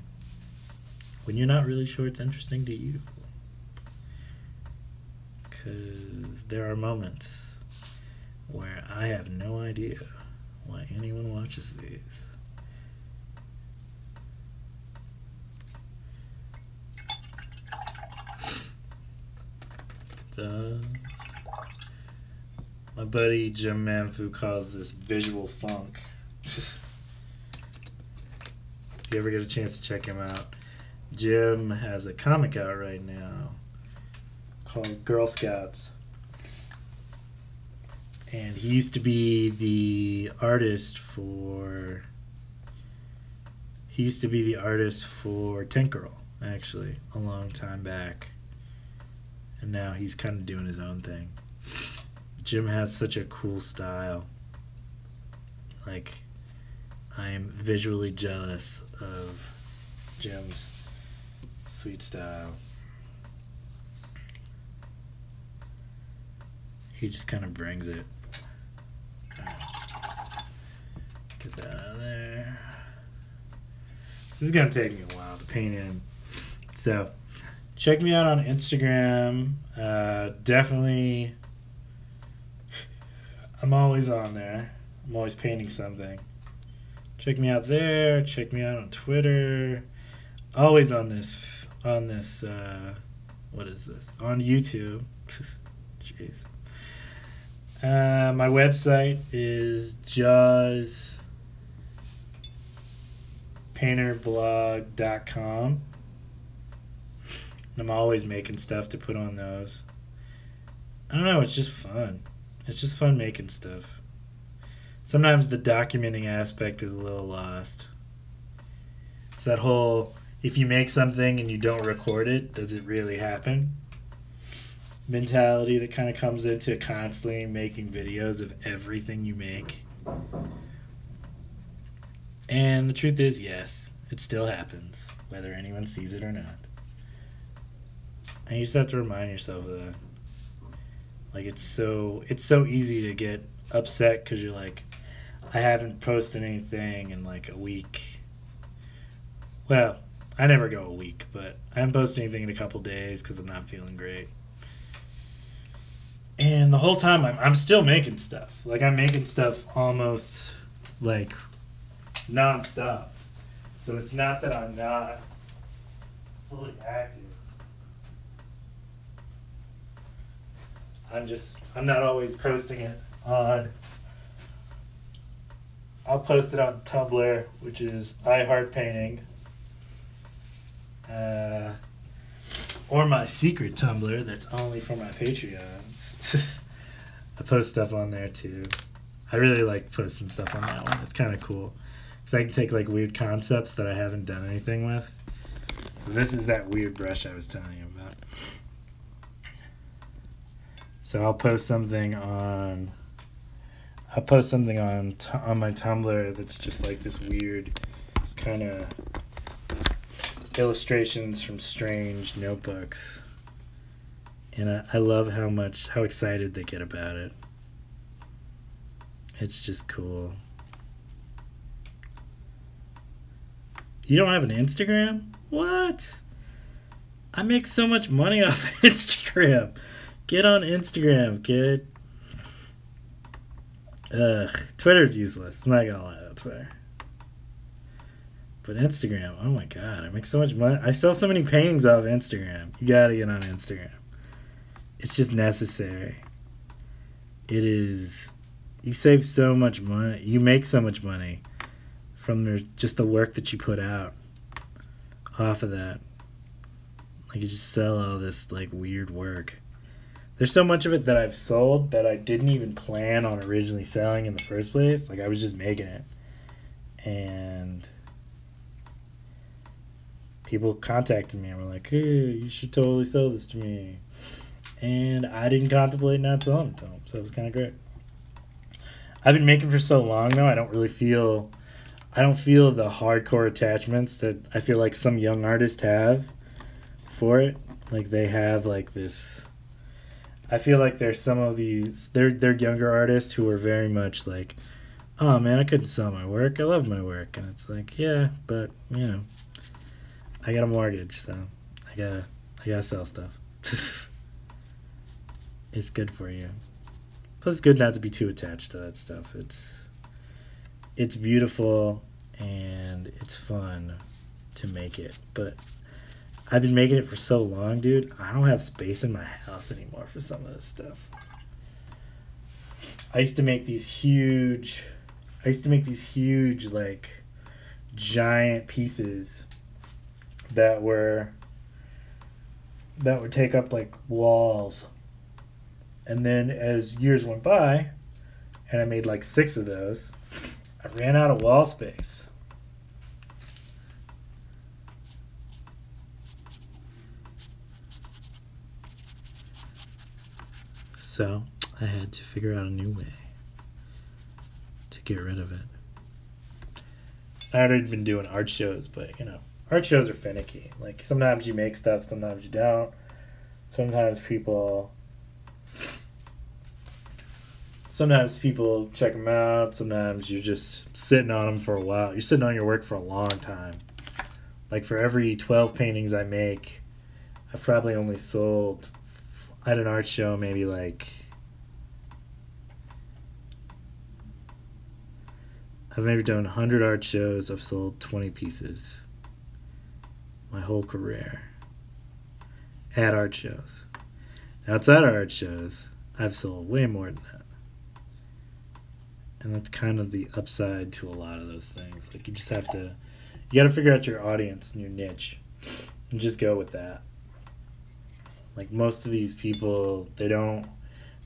when you're not really sure it's interesting to you. Because there are moments where I have no idea why anyone watches these. My buddy Jim Manfu calls this visual funk. If you ever get a chance to check him out, Jim has a comic out right now called Girl Scouts. And he used to be the artist for Tank Girl, actually, a long time back. And now he's kind of doing his own thing. Jim has such a cool style. Like, I am visually jealous of Jim's sweet style. He just kind of brings it. Get that out of there. This is going to take me a while to paint in. So, check me out on Instagram. Definitely, I'm always on there. I'm always painting something. Check me out there. Check me out on Twitter. Always on this, what is this? On YouTube. Jeez. My website is jawspainterblog.com. I'm always making stuff to put on those. I don't know, it's just fun. It's just fun making stuff. Sometimes the documenting aspect is a little lost. It's that whole, if you make something and you don't record it, does it really happen? Mentality that kind of comes into constantly making videos of everything you make. And the truth is, yes, it still happens, whether anyone sees it or not. And you just have to remind yourself of that. Like, it's so easy to get upset because you're like, I haven't posted anything in like a week. Well, I never go a week, but I haven't posted anything in a couple days because I'm not feeling great. And the whole time I'm still making stuff. Like, I'm making stuff almost like nonstop. So it's not that I'm not fully active. I'm not always posting it on. I'll post it on Tumblr, which is iHeartPainting. Or my secret Tumblr that's only for my Patreons. I post stuff on there too. I really like posting stuff on that one. It's kind of cool. Because I can take like weird concepts that I haven't done anything with. So this is that weird brush I was telling you about. So I'll post something on my Tumblr that's just like this weird kind of illustrations from strange notebooks. And I love how excited they get about it. It's just cool. You don't have an Instagram? What? I make so much money off Instagram. Get on Instagram, kid. Twitter's useless. I'm not gonna lie about Twitter. But Instagram, oh my god, I make so much money. I sell so many paintings off Instagram. You gotta get on Instagram. It's just necessary. It is. You save so much money. You make so much money from just the work that you put out off of that. Like, you just sell all this like weird work. There's so much of it that I've sold that I didn't even plan on originally selling in the first place. Like, I was just making it. And people contacted me and were like, hey, you should totally sell this to me. And I didn't contemplate not selling it to them. So it was kind of great. I've been making for so long, though, I don't feel the hardcore attachments that I feel like some young artists have for it. Like, they have like this. I feel like there's some of these. They're younger artists who are very much like, oh man, I couldn't sell my work. I love my work, and it's like, yeah, but you know, I got a mortgage, so I gotta sell stuff. It's good for you. Plus, it's good not to be too attached to that stuff. It's beautiful and it's fun to make it, but I've been making it for so long, dude. I don't have space in my house anymore for some of this stuff. I used to make these huge, like, giant pieces that would take up like walls. And then as years went by, and I made like 6 of those, I ran out of wall space. So I had to figure out a new way to get rid of it. I had already been doing art shows, but you know, art shows are finicky. Like, sometimes you make stuff, sometimes you don't. Sometimes people check them out. Sometimes you're just sitting on them for a while. You're sitting on your work for a long time. Like, for every 12 paintings I make, I've probably only sold at an art show maybe like, I've maybe done 100 art shows. I've sold 20 pieces my whole career at art shows. Outside of art shows, I've sold way more than that. And that's kind of the upside to a lot of those things. Like, you gotta figure out your audience and your niche and just go with that. Like, most of these people, they don't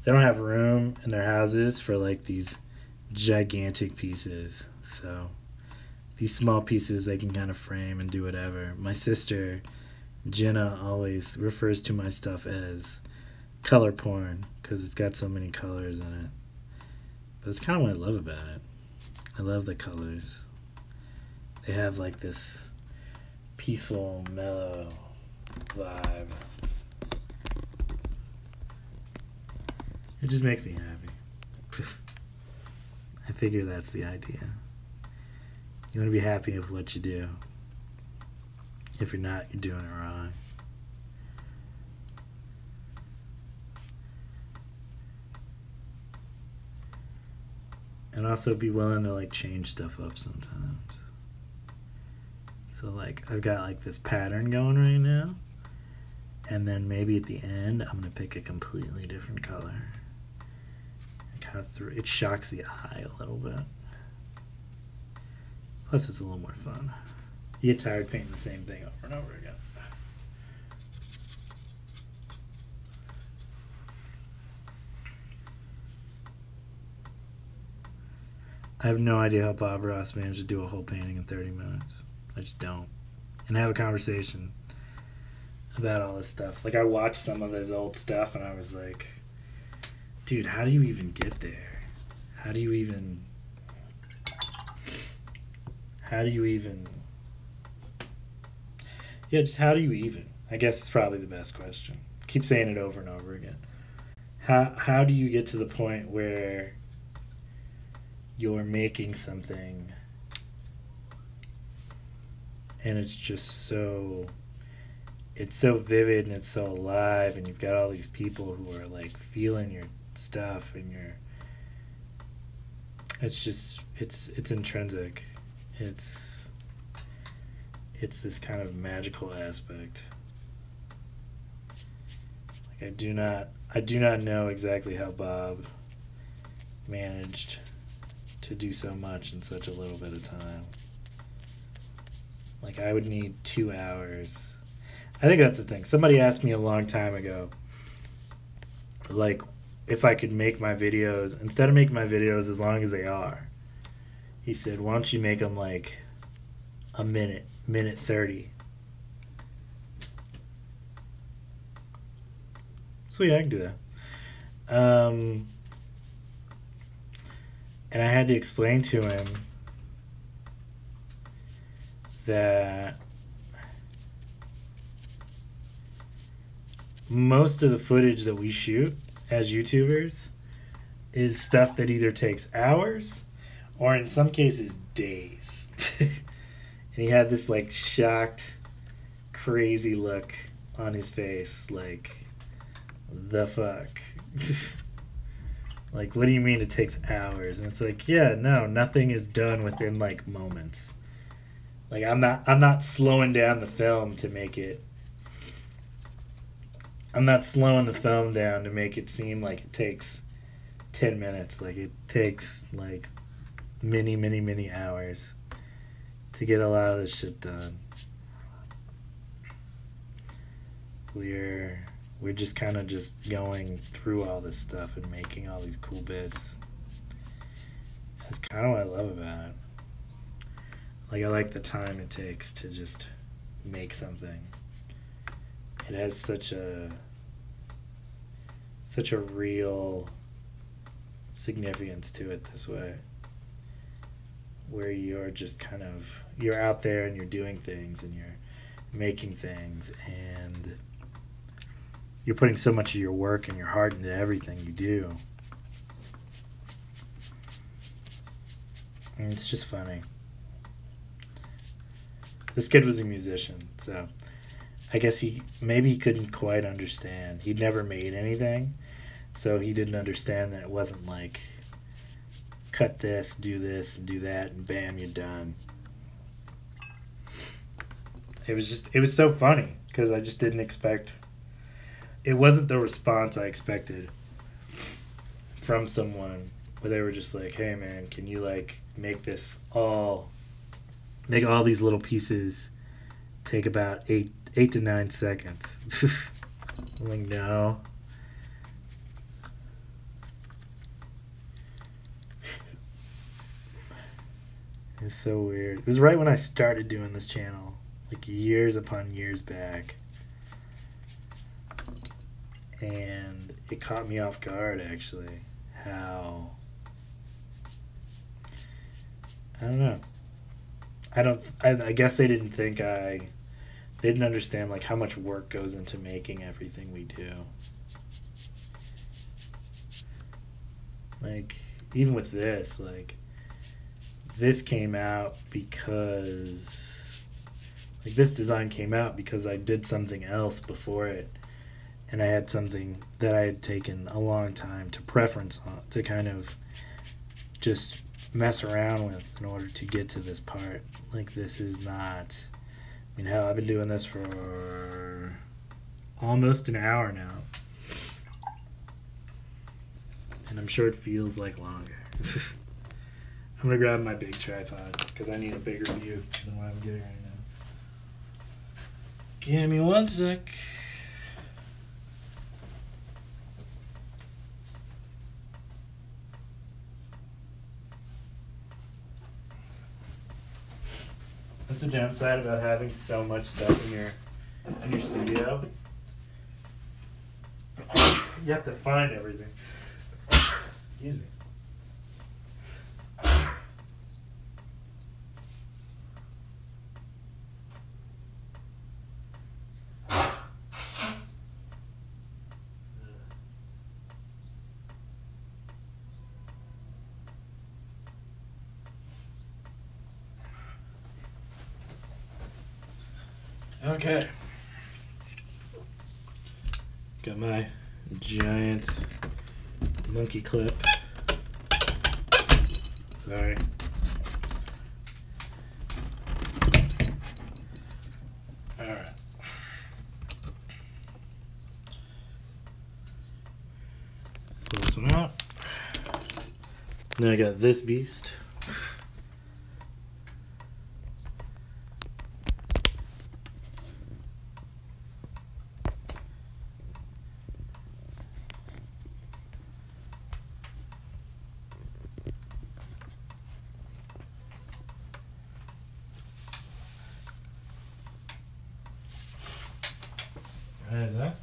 have room in their houses for like these gigantic pieces. So these small pieces they can kind of frame and do whatever. My sister Jenna always refers to my stuff as color porn because it's got so many colors in it. But it's kind of what I love about it. I love the colors. They have like this peaceful, mellow vibe. It just makes me happy. I figure that's the idea. You want to be happy with what you do. If you're not, you're doing it wrong. And also be willing to like change stuff up sometimes. So like, I've got like this pattern going right now. And then maybe at the end, I'm going to pick a completely different color. It shocks the eye a little bit. Plus, it's a little more fun. You get tired painting the same thing over and over again. I have no idea how Bob Ross managed to do a whole painting in 30 minutes. I just don't. And have a conversation about all this stuff. Like, I watched some of his old stuff and I was like, dude, how do you even get there? How do you even yeah, just how do you even? I guess it's probably the best question. Keep saying it over and over again. How do you get to the point where you're making something and it's just so vivid and it's so alive, and you've got all these people who are like feeling your stuff, and it's intrinsic. It's this kind of magical aspect. Like, I do not know exactly how Bob managed to do so much in such a little bit of time. Like, I would need 2 hours. I think that's the thing. Somebody asked me a long time ago, like, if I could make my videos, instead of making my videos as long as they are, he said, why don't you make them like a minute 30. So yeah, I can do that. And I had to explain to him that most of the footage that we shoot as YouTubers is stuff that either takes hours or in some cases days. And he had this like shocked, crazy look on his face, like, the fuck? Like, what do you mean it takes hours? And it's like, yeah, no, nothing is done within like moments. Like, I'm not slowing down the film to make it. I'm not slowing the film down to make it seem like it takes 10 minutes. Like, it takes like many hours to get a lot of this shit done. We're just kind of just going through all this stuff and making all these cool bits. That's kind of what I love about it. Like, I like the time it takes to just make something. It has such a real significance to it this way, where you're just kind of, you're out there and you're doing things and you're making things and you're putting so much of your work and your heart into everything you do. And it's just funny. This kid was a musician, so I guess maybe he couldn't quite understand. He'd never made anything, so he didn't understand that it wasn't like cut this, and do that, and bam, you're done. It was so funny because I just didn't expect. It wasn't the response I expected from someone where they were just like, "Hey man, can you like make all these little pieces take about 8 to 9 seconds?" I'm like, no. It's so weird. It was right when I started doing this channel, like years upon years back. And it caught me off guard, actually, how, I don't know. I guess they didn't think they didn't understand like how much work goes into making everything we do. Like, even with this, like, this came out because, like, this design came out because I did something else before it, and I had something that I had taken a long time to preference on, to kind of just mess around with in order to get to this part. Like, this is not, I mean, hell, I've been doing this for almost an hour now, and I'm sure it feels like longer. I'm gonna grab my big tripod because I need a bigger view than what I'm getting right now. Give me one sec. That's the downside about having so much stuff in your studio. You have to find everything. Excuse me. Okay. Got my giant monkey clip. Sorry. Alright. Pull this one out. Then I got this beast. Is that?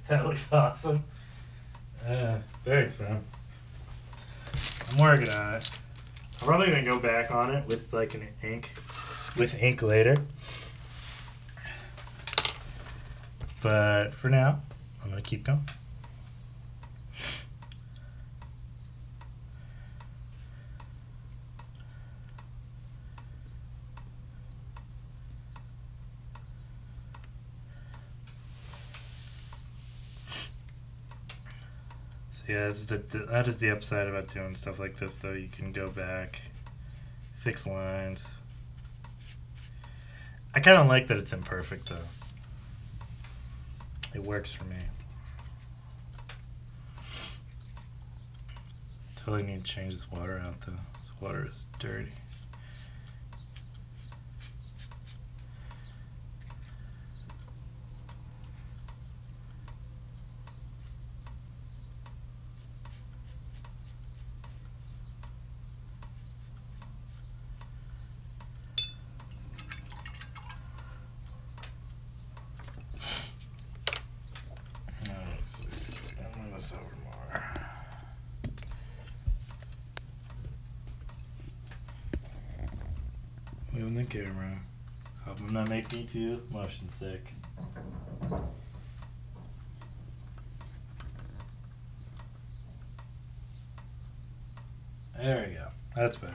That looks awesome. Thanks, man. I'm working on it. I'm probably gonna go back on it with like ink later. But for now, I'm gonna keep going. Yeah, that is the upside about doing stuff like this, though. You can go back, fix lines. I kind of like that it's imperfect, though. It works for me. Totally need to change this water out, though. This water is dirty. Moving the camera. Hope I'm not making you too motion sick. There we go. That's better.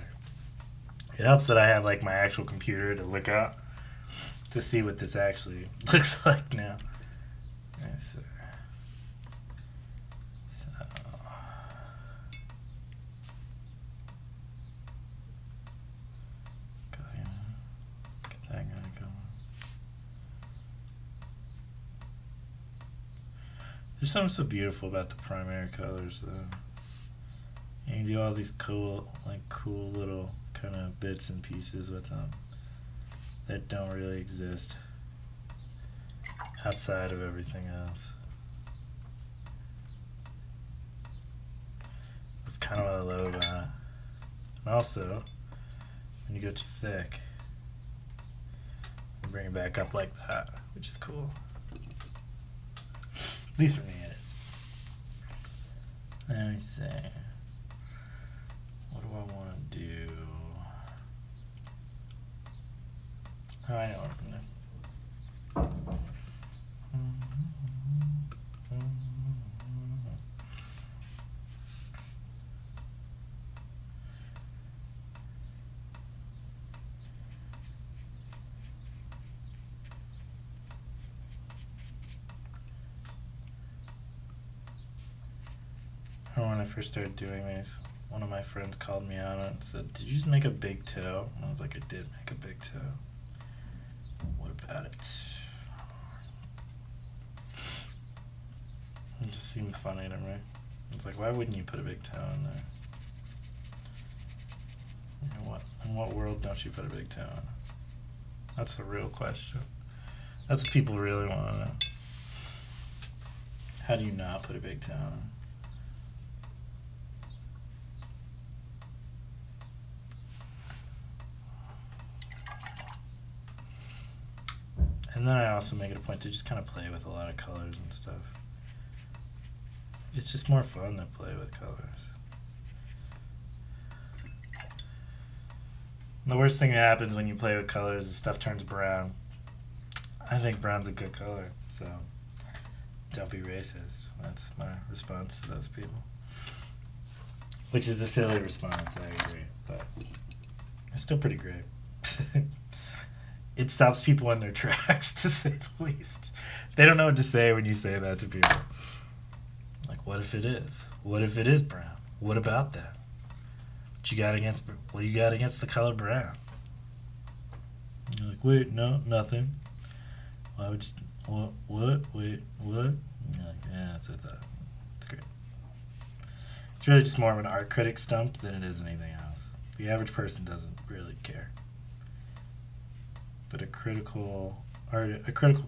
It helps that I have like my actual computer to look at to see what this actually looks like now. Yes, sir. There's something so beautiful about the primary colors, though. And you do all these cool little kind of bits and pieces with them that don't really exist outside of everything else. That's kind of what I love about it. And also, when you go too thick, you bring it back up like that, which is cool. At least for me it is. Let me see. What do I want to do? Oh, I know what I'm going to do. When I first started doing these, one of my friends called me on it and said, "Did you just make a big toe?" And I was like, "I did make a big toe. What about it?" It just seemed funny to me. It's like, why wouldn't you put a big toe in there? You know, in what world don't you put a big toe in? That's the real question. That's what people really want to know. How do you not put a big toe in? And then I also make it a point to just kind of play with a lot of colors and stuff. It's just more fun to play with colors. And the worst thing that happens when you play with colors is stuff turns brown. I think brown's a good color, so don't be racist. That's my response to those people. Which is a silly response, I agree, but it's still pretty great. It stops people in their tracks, to say the least. They don't know what to say when you say that to people. Like, what if it is? What if it is brown? What about that? What you got against the color brown? And you're like, wait, no, nothing. Why would you, what? Wait, what? And you're like, yeah, that's what I thought. It's great. It's really just more of an art critic stump than it is anything else. The average person doesn't really care. But a critical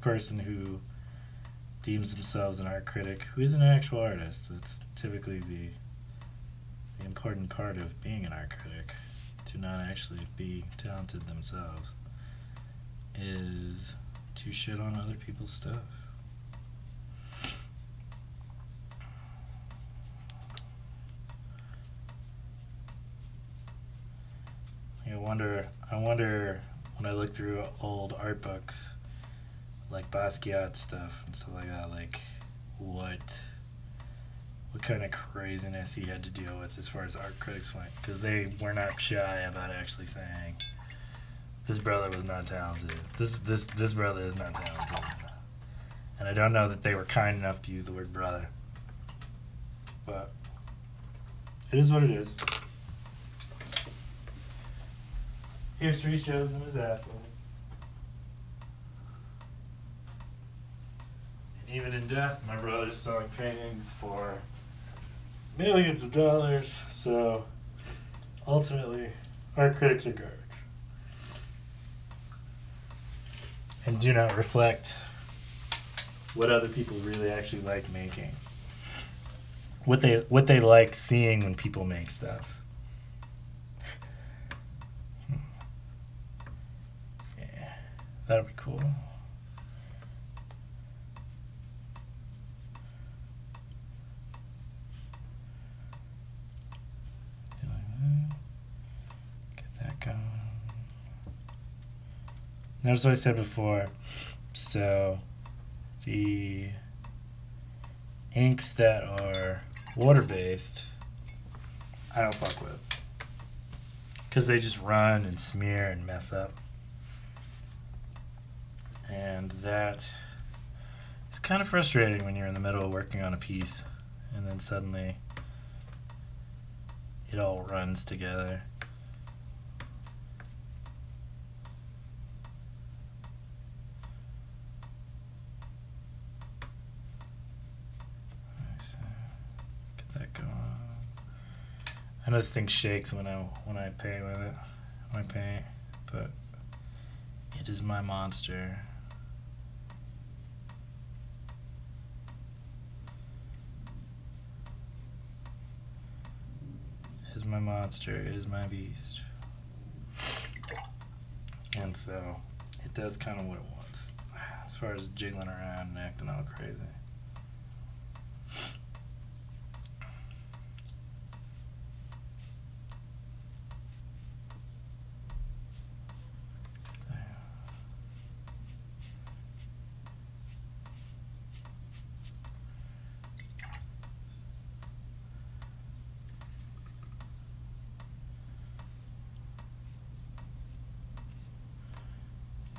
person who deems themselves an art critic, who isn't an actual artist, that's typically the important part of being an art critic, to not actually be talented themselves, is to shit on other people's stuff. I wonder when I look through old art books, like Basquiat stuff and stuff like that, like what kind of craziness he had to deal with as far as art critics went, because they were not shy about actually saying, this brother was not talented. This brother is not talented. And I don't know that they were kind enough to use the word brother. But it is what it is. History shows them as assholes. And even in death, my brother's selling paintings for millions of dollars. So ultimately, art critics are garbage. And do not reflect what other people really actually like making. What they like seeing when people make stuff. Yeah, that would be cool. Get that going. Notice what I said before. So the inks that are water-based, I don't fuck with, because they just run and smear and mess up, and that is kind of frustrating when you're in the middle of working on a piece and then suddenly it all runs together. I know this thing shakes when I paint with it, when I paint, but it is my monster. It is my monster, it is my beast. And so, it does kind of what it wants, as far as jiggling around and acting all crazy.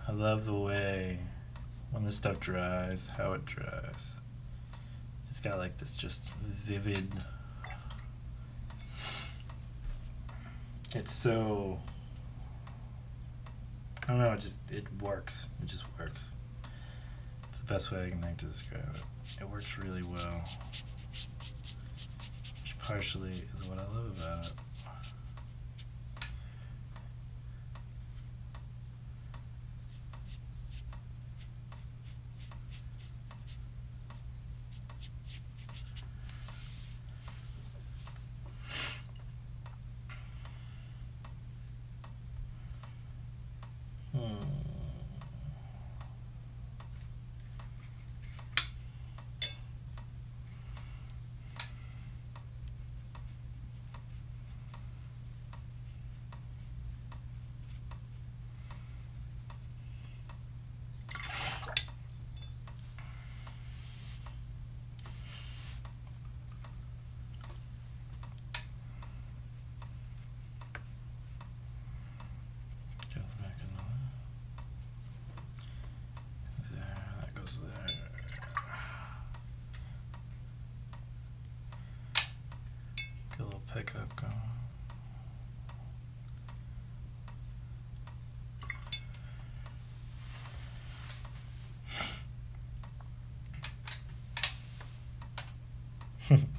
I love the way when this stuff dries, how it dries. It's got like this just vivid, it's so, I don't know, it works. It just works. It's the best way I can think to describe it. It works really well, which partially is what I love about it.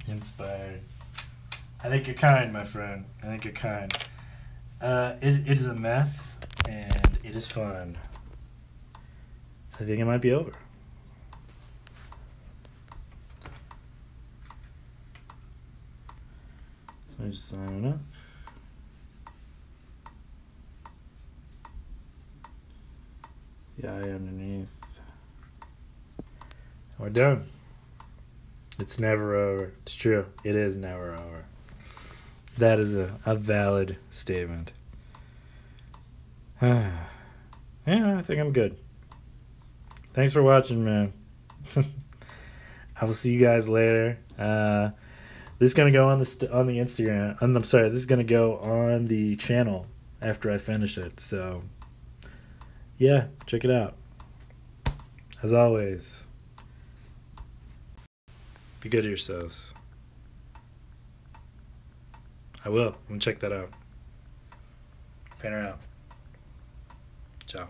Inspired. I think you're kind, my friend. I think you're kind. It is a mess, and it is fun. I think it might be over. So I just sign it up. The eye underneath. We're done. It's never over. It's true. It is never over. That is a valid statement. Yeah, I think I'm good. Thanks for watching, man. I will see you guys later. This is gonna go on the Instagram. I'm sorry. This is gonna go on the channel after I finish it. So, yeah, check it out. As always, be good to yourselves. I will. I'm gonna check that out. Painter out. Ciao.